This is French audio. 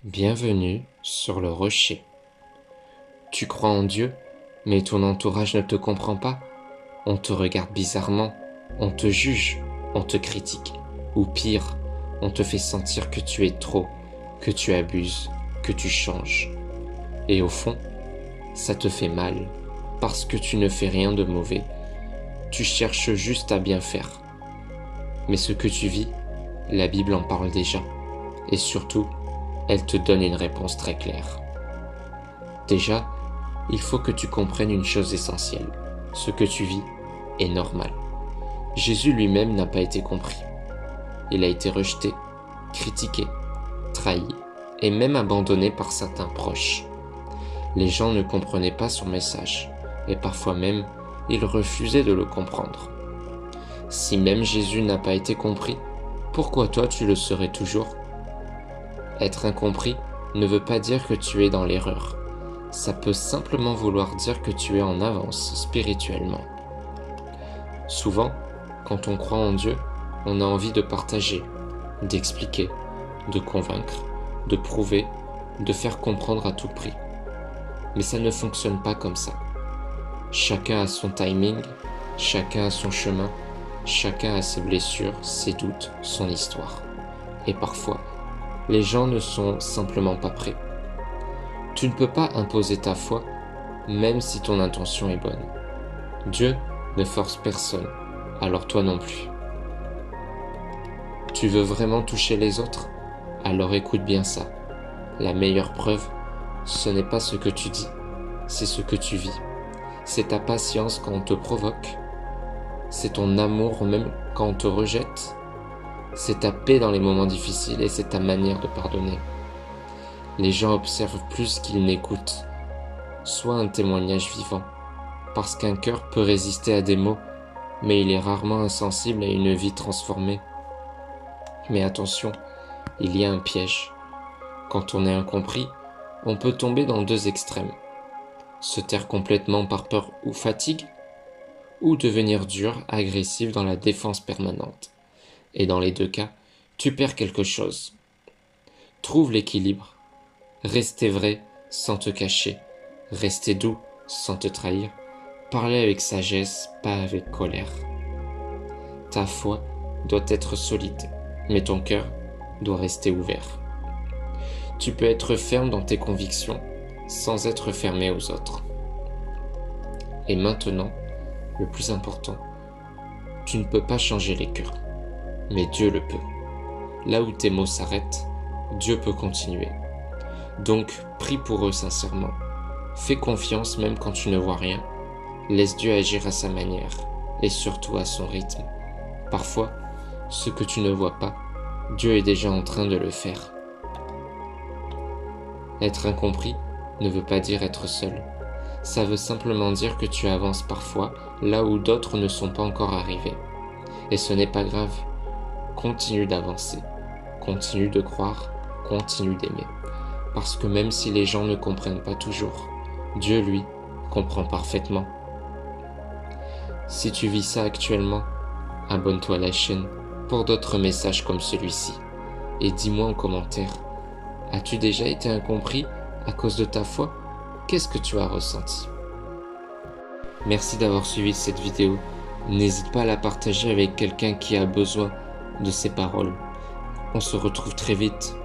Bienvenue sur le rocher. Tu crois en Dieu, mais ton entourage ne te comprend pas. On te regarde bizarrement, on te juge, on te critique. Ou pire, on te fait sentir que tu es trop, que tu abuses, que tu changes. Et au fond, ça te fait mal, parce que tu ne fais rien de mauvais. Tu cherches juste à bien faire. Mais ce que tu vis, la Bible en parle déjà. Et surtout, elle te donne une réponse très claire. Déjà, il faut que tu comprennes une chose essentielle. Ce que tu vis est normal. Jésus lui-même n'a pas été compris. Il a été rejeté, critiqué, trahi et même abandonné par certains proches. Les gens ne comprenaient pas son message et parfois même, ils refusaient de le comprendre. Si même Jésus n'a pas été compris, pourquoi toi tu le serais toujours ? Être incompris ne veut pas dire que tu es dans l'erreur. Ça peut simplement vouloir dire que tu es en avance spirituellement. Souvent, quand on croit en Dieu, on a envie de partager, d'expliquer, de convaincre, de prouver, de faire comprendre à tout prix. Mais ça ne fonctionne pas comme ça. Chacun a son timing, chacun a son chemin, chacun a ses blessures, ses doutes, son histoire. Et parfois, les gens ne sont simplement pas prêts. Tu ne peux pas imposer ta foi, même si ton intention est bonne. Dieu ne force personne, alors toi non plus. Tu veux vraiment toucher les autres ? Alors écoute bien ça. La meilleure preuve, ce n'est pas ce que tu dis, c'est ce que tu vis. C'est ta patience quand on te provoque. C'est ton amour même quand on te rejette. C'est ta paix dans les moments difficiles et c'est ta manière de pardonner. Les gens observent plus qu'ils n'écoutent. Sois un témoignage vivant, parce qu'un cœur peut résister à des mots, mais il est rarement insensible à une vie transformée. Mais attention, il y a un piège. Quand on est incompris, on peut tomber dans deux extrêmes. Se taire complètement par peur ou fatigue, ou devenir dur, agressif dans la défense permanente. Et dans les deux cas, tu perds quelque chose. Trouve l'équilibre. Rester vrai sans te cacher. Rester doux sans te trahir. Parler avec sagesse, pas avec colère. Ta foi doit être solide, mais ton cœur doit rester ouvert. Tu peux être ferme dans tes convictions sans être fermé aux autres. Et maintenant, le plus important, tu ne peux pas changer les cœurs. Mais Dieu le peut. Là où tes mots s'arrêtent, Dieu peut continuer. Donc, prie pour eux sincèrement. Fais confiance même quand tu ne vois rien. Laisse Dieu agir à sa manière et surtout à son rythme. Parfois, ce que tu ne vois pas, Dieu est déjà en train de le faire. Être incompris ne veut pas dire être seul. Ça veut simplement dire que tu avances parfois là où d'autres ne sont pas encore arrivés. Et ce n'est pas grave. Continue d'avancer, continue de croire, continue d'aimer. Parce que même si les gens ne comprennent pas toujours, Dieu, lui, comprend parfaitement. Si tu vis ça actuellement, abonne-toi à la chaîne pour d'autres messages comme celui-ci. Et dis-moi en commentaire, as-tu déjà été incompris à cause de ta foi ? Qu'est-ce que tu as ressenti ? Merci d'avoir suivi cette vidéo. N'hésite pas à la partager avec quelqu'un qui a besoin de ces paroles. On se retrouve très vite